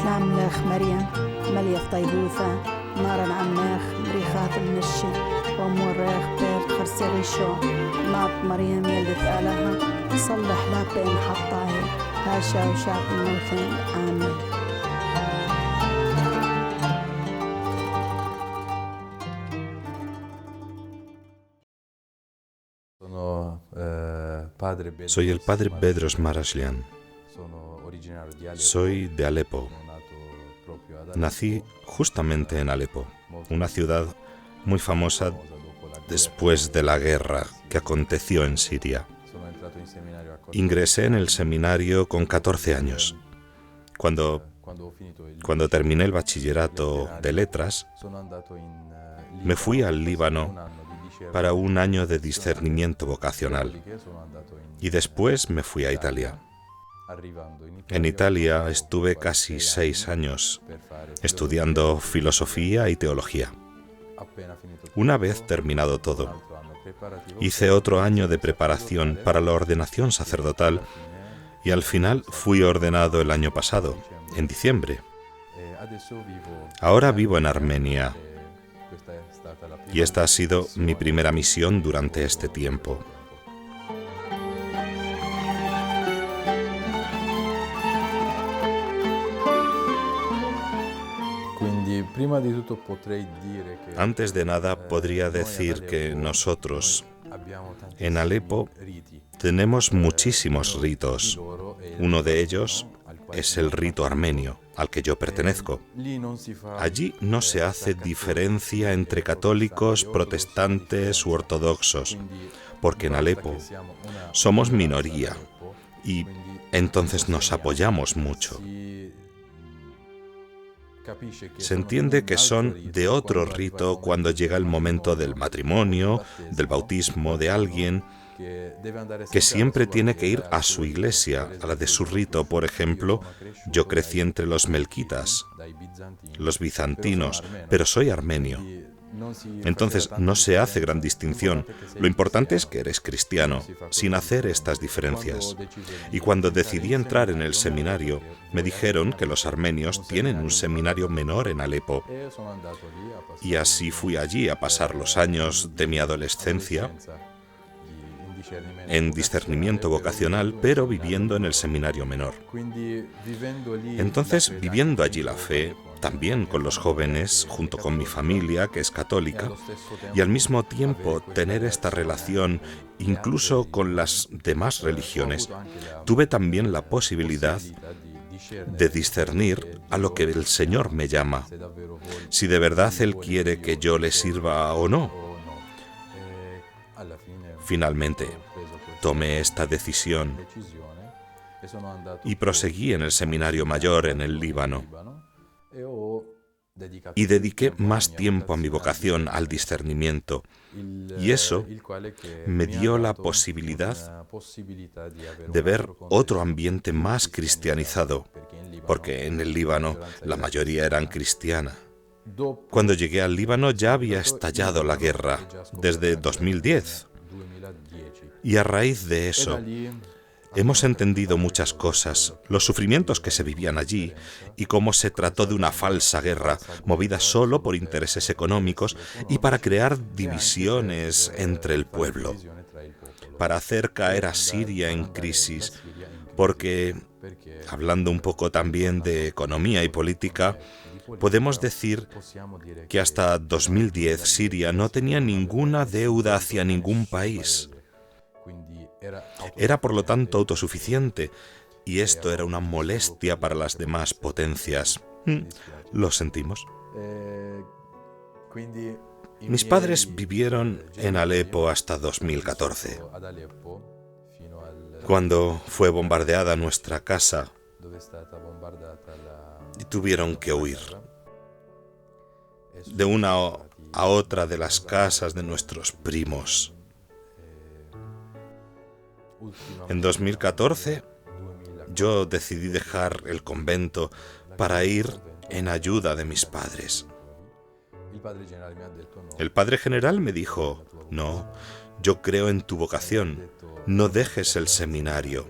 شلام مريم مليف طيبوثة نارا عماخ مريخات المشي وموريخ بيت خرسي شو ناط مريم يلدت آلها صلح لا بين حطاهي هاشا وشاق الموتين آمين. Soy el padre Bedros Marashlian. Soy de Alepo. Nací justamente en Alepo, una ciudad muy famosa después de la guerra que aconteció en Siria. Ingresé en el seminario con 14 años. Cuando terminé el bachillerato de letras, me fui al Líbano para un año de discernimiento vocacional y después me fui a Italia. En Italia estuve casi 6 años estudiando filosofía y teología. Una vez terminado todo, hice otro año de preparación para la ordenación sacerdotal y al final fui ordenado el año pasado, en diciembre. Ahora vivo en Armenia y esta ha sido mi primera misión durante este tiempo. Antes de nada, podría decir que nosotros, en Alepo, tenemos muchísimos ritos. Uno de ellos es el rito armenio, al que yo pertenezco. Allí no se hace diferencia entre católicos, protestantes u ortodoxos, porque en Alepo somos minoría y entonces nos apoyamos mucho. Se entiende que son de otro rito cuando llega el momento del matrimonio, del bautismo de alguien, que siempre tiene que ir a su iglesia, a la de su rito. Por ejemplo, yo crecí entre los melquitas, los bizantinos, pero soy armenio. Entonces no se hace gran distinción. Lo importante es que eres cristiano, sin hacer estas diferencias. Y cuando decidí entrar en el seminario, me dijeron que los armenios tienen un seminario menor en Alepo. Y así fui allí a pasar los años de mi adolescencia en discernimiento vocacional, pero viviendo en el seminario menor. Entonces, viviendo allí la fe, también con los jóvenes, junto con mi familia, que es católica, y al mismo tiempo tener esta relación incluso con las demás religiones, tuve también la posibilidad de discernir a lo que el Señor me llama, si de verdad Él quiere que yo le sirva o no. Finalmente, tomé esta decisión y proseguí en el seminario mayor en el Líbano. Y dediqué más tiempo a mi vocación, al discernimiento, y eso me dio la posibilidad de ver otro ambiente más cristianizado, porque en el Líbano la mayoría eran cristiana. Cuando llegué al Líbano ya había estallado la guerra, desde 2010, y a raíz de eso hemos entendido muchas cosas, los sufrimientos que se vivían allí y cómo se trató de una falsa guerra, movida solo por intereses económicos y para crear divisiones entre el pueblo, para hacer caer a Siria en crisis, porque, hablando un poco también de economía y política, podemos decir que hasta 2010 Siria no tenía ninguna deuda hacia ningún país. Era por lo tanto autosuficiente y esto era una molestia para las demás potencias. Lo sentimos. Mis padres vivieron en Alepo hasta 2014, cuando fue bombardeada nuestra casa y tuvieron que huir de una a otra de las casas de nuestros primos. En 2014, yo decidí dejar el convento para ir en ayuda de mis padres. El padre general me dijo, no, yo creo en tu vocación, no dejes el seminario.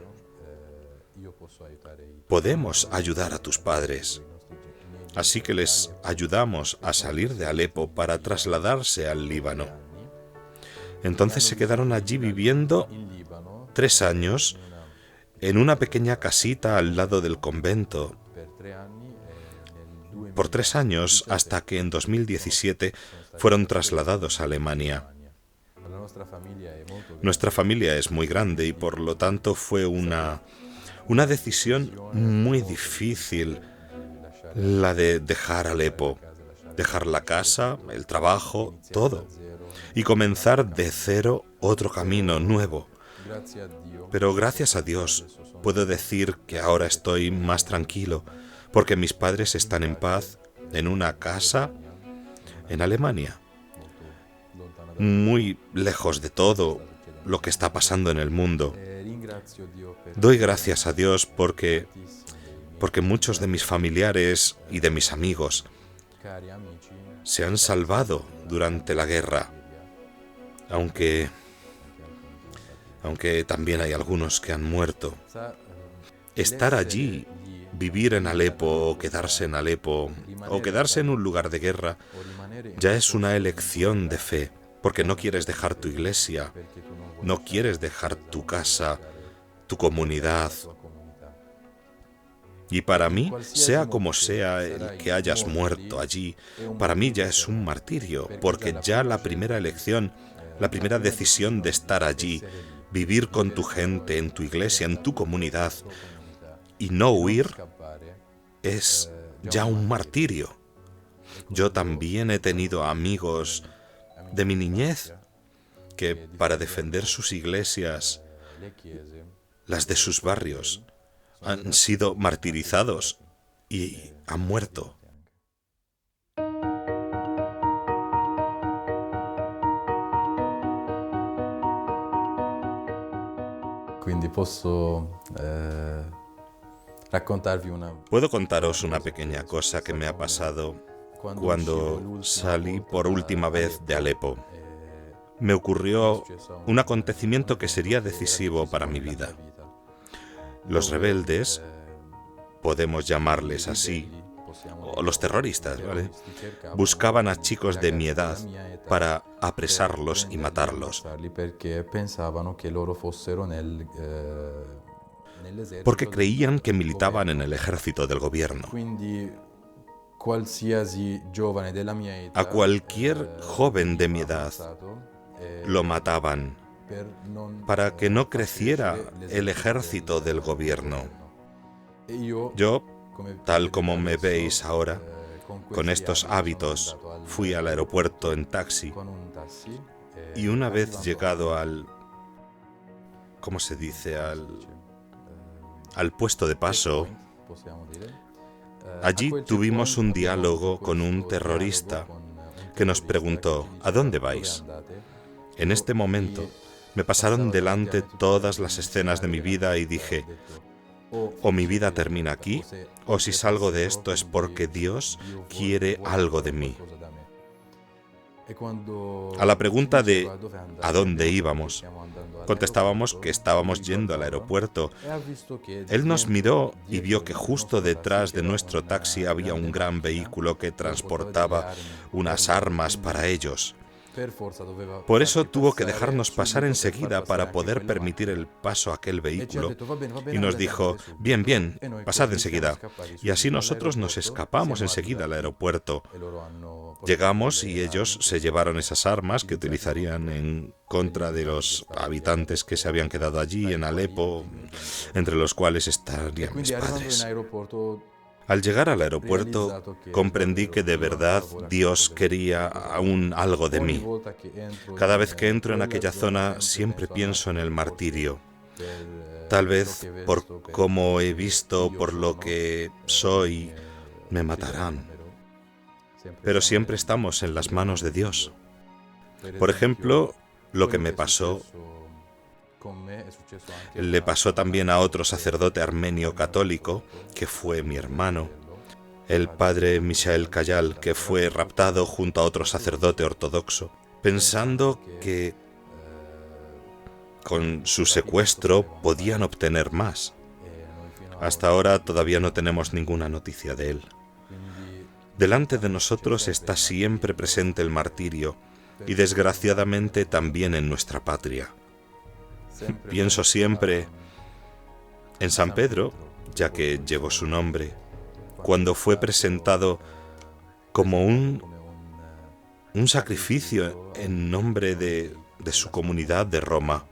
Podemos ayudar a tus padres. Así que les ayudamos a salir de Alepo para trasladarse al Líbano. Entonces se quedaron allí viviendo 3 años en una pequeña casita al lado del convento. Por 3 años, hasta que en 2017 fueron trasladados a Alemania. Nuestra familia es muy grande y por lo tanto fue una decisión muy difícil la de dejar Alepo, dejar la casa, el trabajo, todo, y comenzar de cero otro camino nuevo. Pero gracias a Dios puedo decir que ahora estoy más tranquilo, porque mis padres están en paz en una casa en Alemania, muy lejos de todo lo que está pasando en el mundo. Doy gracias a Dios porque muchos de mis familiares y de mis amigos se han salvado durante la guerra, aunque también hay algunos que han muerto. Estar allí, vivir en Alepo o quedarse en Alepo o quedarse en un lugar de guerra ya es una elección de fe, porque no quieres dejar tu iglesia, no quieres dejar tu casa, tu comunidad. Y para mí, sea como sea el que hayas muerto allí, para mí ya es un martirio, porque ya la primera elección, la primera decisión de estar allí, vivir con tu gente, en tu iglesia, en tu comunidad, y no huir, es ya un martirio. Yo también he tenido amigos de mi niñez que para defender sus iglesias, las de sus barrios, han sido martirizados y han muerto. Puedo contaros una pequeña cosa que me ha pasado cuando salí por última vez de Alepo. Me ocurrió un acontecimiento que sería decisivo para mi vida. Los rebeldes, podemos llamarles así, o los terroristas, ¿vale?, buscaban a chicos de mi edad para apresarlos y matarlos, porque creían que militaban en el ejército del gobierno. A cualquier joven de mi edad lo mataban para que no creciera el ejército del gobierno. Yo, tal como me veis ahora, con estos hábitos, fui al aeropuerto en taxi y una vez llegado al puesto de paso, allí tuvimos un diálogo con un terrorista que nos preguntó: ¿a dónde vais? En este momento me pasaron delante todas las escenas de mi vida y dije: o mi vida termina aquí, o si salgo de esto es porque Dios quiere algo de mí. A la pregunta de ¿a dónde íbamos?, contestábamos que estábamos yendo al aeropuerto. Él nos miró y vio que justo detrás de nuestro taxi había un gran vehículo que transportaba unas armas para ellos. Por eso tuvo que dejarnos pasar enseguida para poder permitir el paso a aquel vehículo. Y nos dijo: bien, bien, pasad enseguida. Y así nosotros nos escapamos enseguida al aeropuerto. Llegamos y ellos se llevaron esas armas que utilizarían en contra de los habitantes que se habían quedado allí en Alepo, entre los cuales estarían mis padres. Al llegar al aeropuerto, comprendí que de verdad Dios quería aún algo de mí. Cada vez que entro en aquella zona, siempre pienso en el martirio. Tal vez por cómo he visto, por lo que soy, me matarán. Pero siempre estamos en las manos de Dios. Por ejemplo, lo que me pasó le pasó también a otro sacerdote armenio católico, que fue mi hermano, el padre Michael Kayal, que fue raptado junto a otro sacerdote ortodoxo, pensando que con su secuestro podían obtener más. Hasta ahora todavía no tenemos ninguna noticia de él. Delante de nosotros está siempre presente el martirio y desgraciadamente también en nuestra patria. Pienso siempre en San Pedro, ya que llevo su nombre, cuando fue presentado como un sacrificio en nombre de su comunidad de Roma,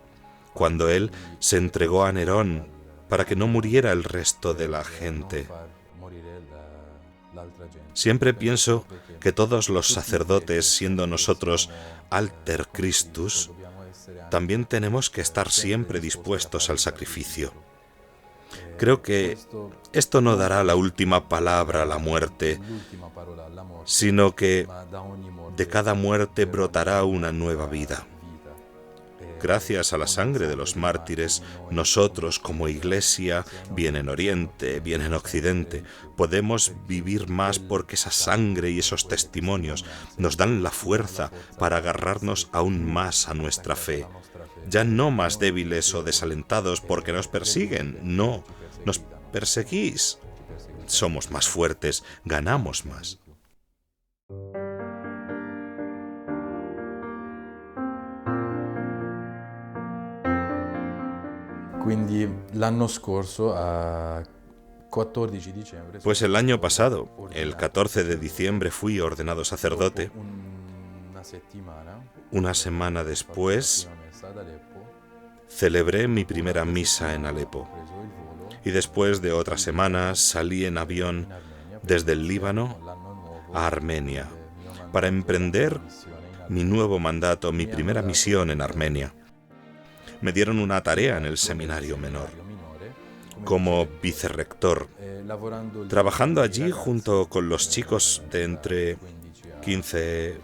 cuando él se entregó a Nerón para que no muriera el resto de la gente. Siempre pienso que todos los sacerdotes, siendo nosotros alter Christus, también tenemos que estar siempre dispuestos al sacrificio. Creo que esto no dará la última palabra a la muerte, sino que de cada muerte brotará una nueva vida. Gracias a la sangre de los mártires, nosotros como Iglesia, bien en Oriente, bien en Occidente, podemos vivir más porque esa sangre y esos testimonios nos dan la fuerza para agarrarnos aún más a nuestra fe. Ya no más débiles o desalentados porque nos persiguen, no, nos perseguís. Somos más fuertes, ganamos más. Pues el año pasado, el 14 de diciembre, fui ordenado sacerdote. Una semana después, celebré mi primera misa en Alepo. Y después de otras semanas salí en avión desde el Líbano a Armenia para emprender mi nuevo mandato, mi primera misión en Armenia. Me dieron una tarea en el seminario menor, como vicerrector, trabajando allí junto con los chicos de entre 15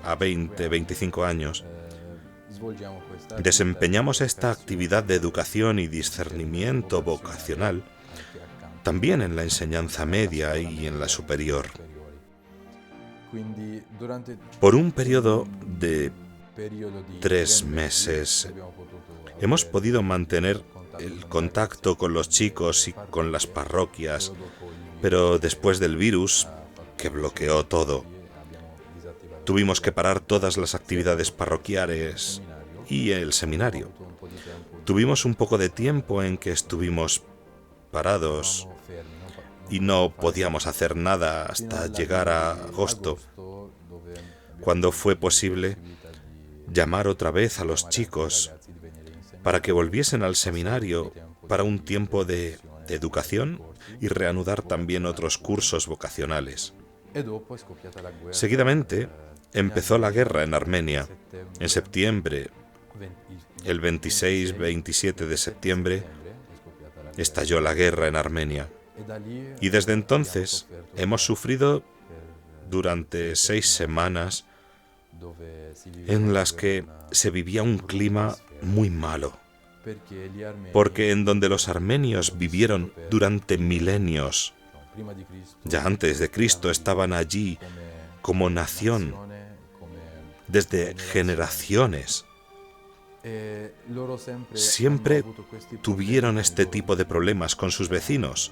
a 20, 25 años. Desempeñamos esta actividad de educación y discernimiento vocacional también en la enseñanza media y en la superior. Por un periodo de 3 meses hemos podido mantener el contacto con los chicos y con las parroquias, pero después del virus, que bloqueó todo, tuvimos que parar todas las actividades parroquiales y el seminario. Tuvimos un poco de tiempo en que estuvimos parados y no podíamos hacer nada hasta llegar a agosto, cuando fue posible llamar otra vez a los chicos para que volviesen al seminario para un tiempo de educación y reanudar también otros cursos vocacionales. Seguidamente empezó la guerra en Armenia. En septiembre, el 26-27 de septiembre, estalló la guerra en Armenia. Y desde entonces hemos sufrido durante 6 semanas en las que se vivía un clima muy malo, porque en donde los armenios vivieron durante milenios, ya antes de Cristo estaban allí como nación desde generaciones. Siempre tuvieron este tipo de problemas con sus vecinos.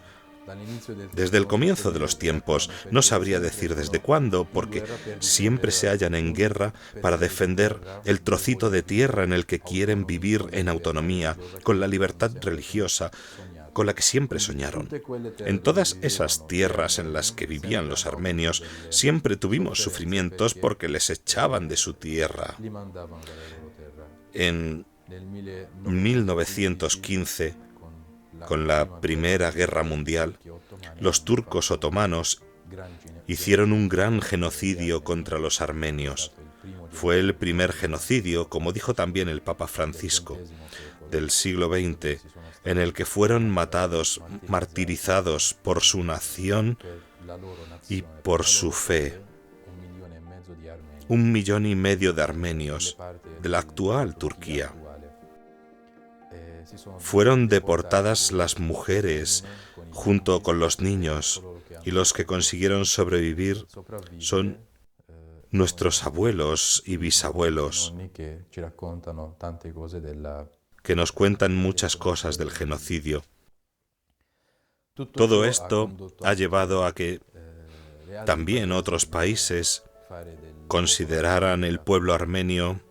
Desde el comienzo de los tiempos, no sabría decir desde cuándo, porque siempre se hallan en guerra para defender el trocito de tierra en el que quieren vivir en autonomía, con la libertad religiosa, con la que siempre soñaron. En todas esas tierras en las que vivían los armenios, siempre tuvimos sufrimientos porque les echaban de su tierra. En 1915, con la Primera Guerra Mundial, los turcos otomanos hicieron un gran genocidio contra los armenios. Fue el primer genocidio, como dijo también el Papa Francisco, del siglo XX, en el que fueron matados, martirizados por su nación y por su fe. 1,5 millones de armenios de la actual Turquía. Fueron deportadas las mujeres junto con los niños, y los que consiguieron sobrevivir son nuestros abuelos y bisabuelos, que nos cuentan muchas cosas del genocidio. Todo esto ha llevado a que también otros países consideraran el pueblo armenio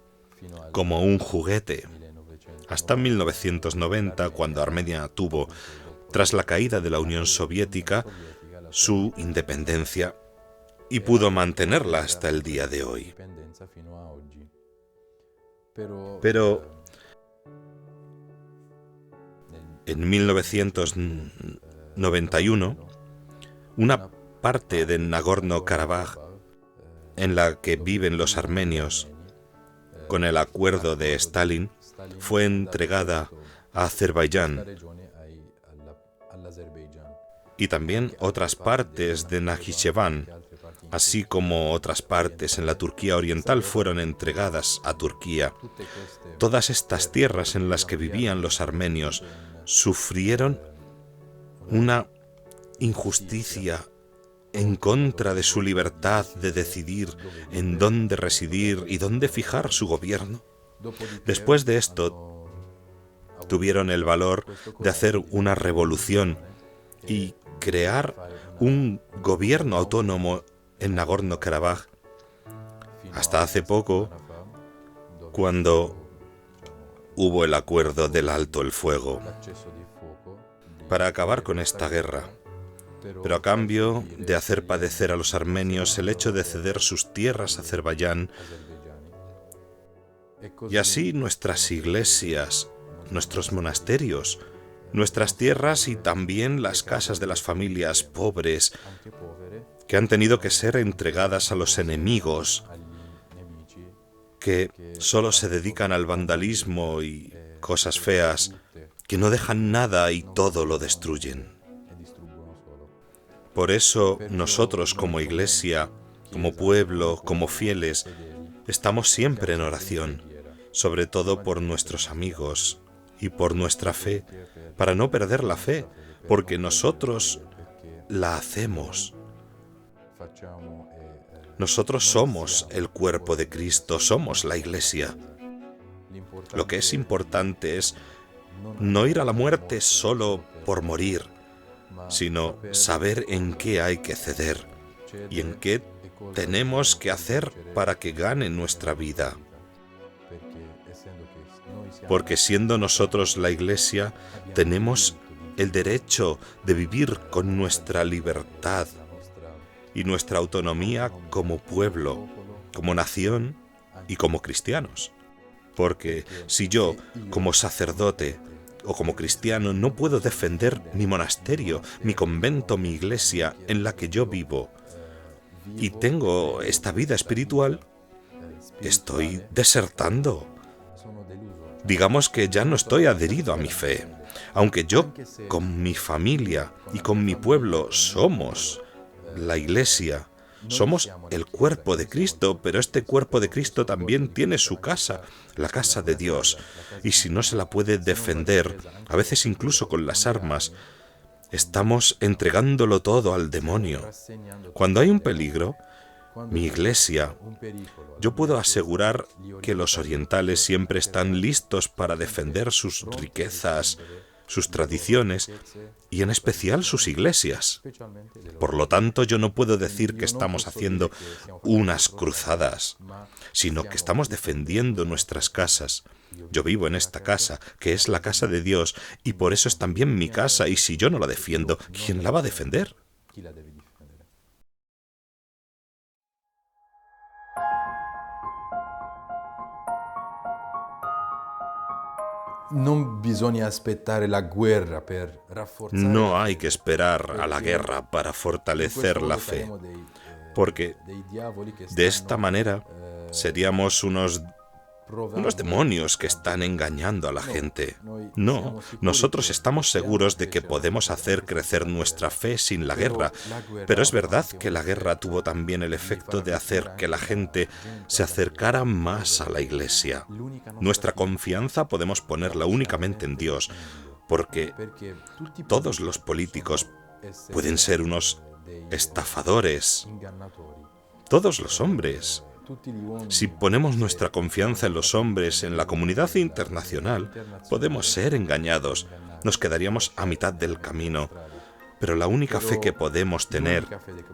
como un juguete. Hasta 1990, cuando Armenia tuvo, tras la caída de la Unión Soviética, su independencia y pudo mantenerla hasta el día de hoy. Pero en 1991, una parte de Nagorno-Karabaj en la que viven los armenios, con el acuerdo de Stalin, fue entregada a Azerbaiyán, y también otras partes de Najicheván, así como otras partes en la Turquía oriental, fueron entregadas a Turquía. Todas estas tierras en las que vivían los armenios sufrieron una injusticia en contra de su libertad de decidir en dónde residir y dónde fijar su gobierno. Después de esto, tuvieron el valor de hacer una revolución y crear un gobierno autónomo en Nagorno-Karabaj, hasta hace poco, cuando hubo el acuerdo del alto el fuego para acabar con esta guerra, pero a cambio de hacer padecer a los armenios el hecho de ceder sus tierras a Azerbaiyán, y así nuestras iglesias, nuestros monasterios, nuestras tierras y también las casas de las familias pobres que han tenido que ser entregadas a los enemigos, que solo se dedican al vandalismo y cosas feas, que no dejan nada y todo lo destruyen. Por eso nosotros como iglesia, como pueblo, como fieles, estamos siempre en oración, sobre todo por nuestros amigos y por nuestra fe, para no perder la fe, porque nosotros la hacemos. Nosotros somos el cuerpo de Cristo, somos la iglesia. Lo que es importante es no ir a la muerte solo por morir, sino saber en qué hay que ceder y en qué tenemos que hacer para que gane nuestra vida. Porque siendo nosotros la iglesia, tenemos el derecho de vivir con nuestra libertad y nuestra autonomía como pueblo, como nación y como cristianos. Porque si yo, como sacerdote o como cristiano, no puedo defender mi monasterio, mi convento, mi iglesia en la que yo vivo, y tengo esta vida espiritual, estoy desertando. Digamos que ya no estoy adherido a mi fe, aunque yo con mi familia y con mi pueblo somos la iglesia, somos el cuerpo de Cristo, pero este cuerpo de Cristo también tiene su casa, la casa de Dios, y si no se la puede defender, a veces incluso con las armas, estamos entregándolo todo al demonio. Cuando hay un peligro, mi iglesia, yo puedo asegurar que los orientales siempre están listos para defender sus riquezas, sus tradiciones y en especial sus iglesias. Por lo tanto, yo no puedo decir que estamos haciendo unas cruzadas, sino que estamos defendiendo nuestras casas. Yo vivo en esta casa, que es la casa de Dios, y por eso es también mi casa, y si yo no la defiendo, ¿quién la va a defender? No hay que esperar a la guerra para fortalecer la fe, porque de esta manera seríamos unos demonios que están engañando a la gente. No, nosotros estamos seguros de que podemos hacer crecer nuestra fe sin la guerra, pero es verdad que la guerra tuvo también el efecto de hacer que la gente se acercara más a la iglesia. Nuestra confianza podemos ponerla únicamente en Dios, porque todos los políticos pueden ser unos estafadores. Todos los hombres. Si ponemos nuestra confianza en los hombres, en la comunidad internacional, podemos ser engañados. Nos quedaríamos a mitad del camino. Pero la única fe que podemos tener,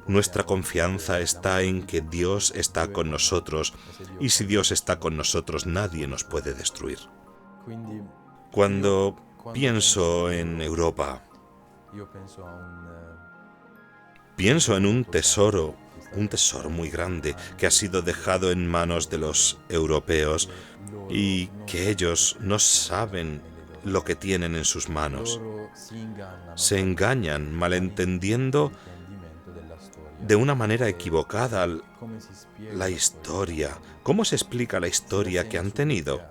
nuestra confianza está en que Dios está con nosotros, y si Dios está con nosotros, nadie nos puede destruir. Cuando pienso en Europa, pienso en un tesoro muy grande que ha sido dejado en manos de los europeos y que ellos no saben lo que tienen en sus manos. Se engañan malentendiendo de una manera equivocada la historia. ¿Cómo se explica la historia que han tenido?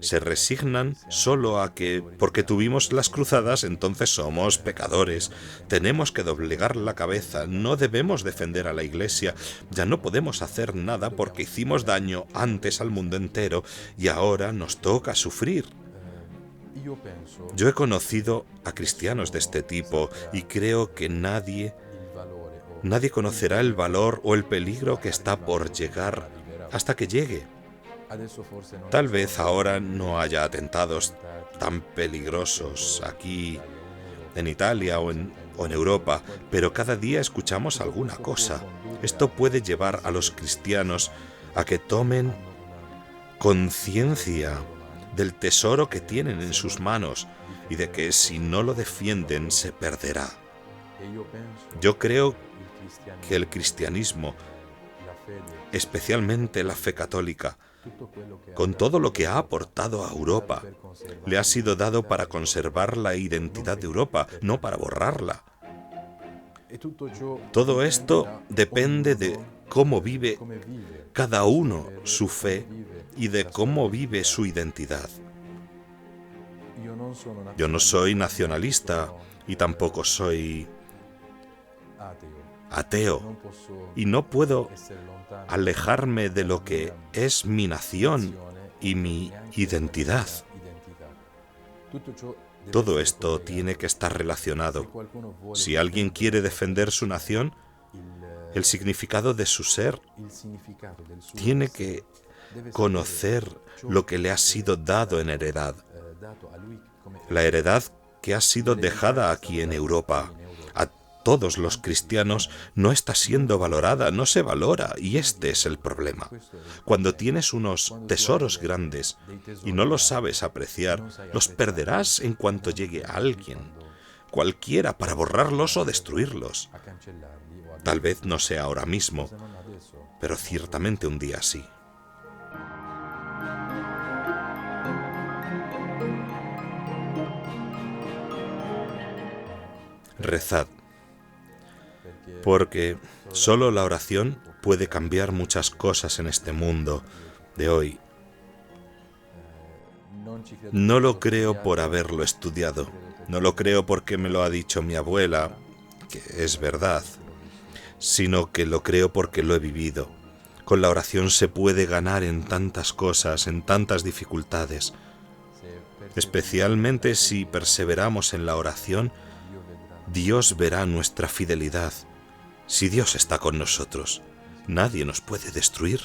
Se resignan solo a que, porque tuvimos las cruzadas, entonces somos pecadores. Tenemos que doblegar la cabeza, no debemos defender a la Iglesia, ya no podemos hacer nada porque hicimos daño antes al mundo entero y ahora nos toca sufrir. Yo he conocido a cristianos de este tipo y creo que nadie conocerá el valor o el peligro que está por llegar hasta que llegue. Tal vez ahora no haya atentados tan peligrosos aquí en Italia o en Europa, pero cada día escuchamos alguna cosa. Esto puede llevar a los cristianos a que tomen conciencia del tesoro que tienen en sus manos y de que si no lo defienden se perderá. Yo creo que el cristianismo, especialmente la fe católica, con todo lo que ha aportado a Europa, le ha sido dado para conservar la identidad de Europa, no para borrarla. Todo esto depende de cómo vive cada uno su fe y de cómo vive su identidad. Yo no soy nacionalista y tampoco soy ateo y no puedo alejarme de lo que es mi nación y mi identidad. Todo esto tiene que estar relacionado. Si alguien quiere defender su nación, el significado de su ser tiene que conocer lo que le ha sido dado en heredad. La heredad que ha sido dejada aquí en Europa a todos los cristianos no está siendo valorada, no se valora, y este es el problema. Cuando tienes unos tesoros grandes y no los sabes apreciar, los perderás en cuanto llegue alguien, cualquiera, para borrarlos o destruirlos. Tal vez no sea ahora mismo, pero ciertamente un día sí. Rezad, porque solo la oración puede cambiar muchas cosas en este mundo de hoy. No lo creo por haberlo estudiado, no lo creo porque me lo ha dicho mi abuela, que es verdad, sino que lo creo porque lo he vivido. Con la oración se puede ganar en tantas cosas, en tantas dificultades. Especialmente si perseveramos en la oración, Dios verá nuestra fidelidad. Si Dios está con nosotros, nadie nos puede destruir.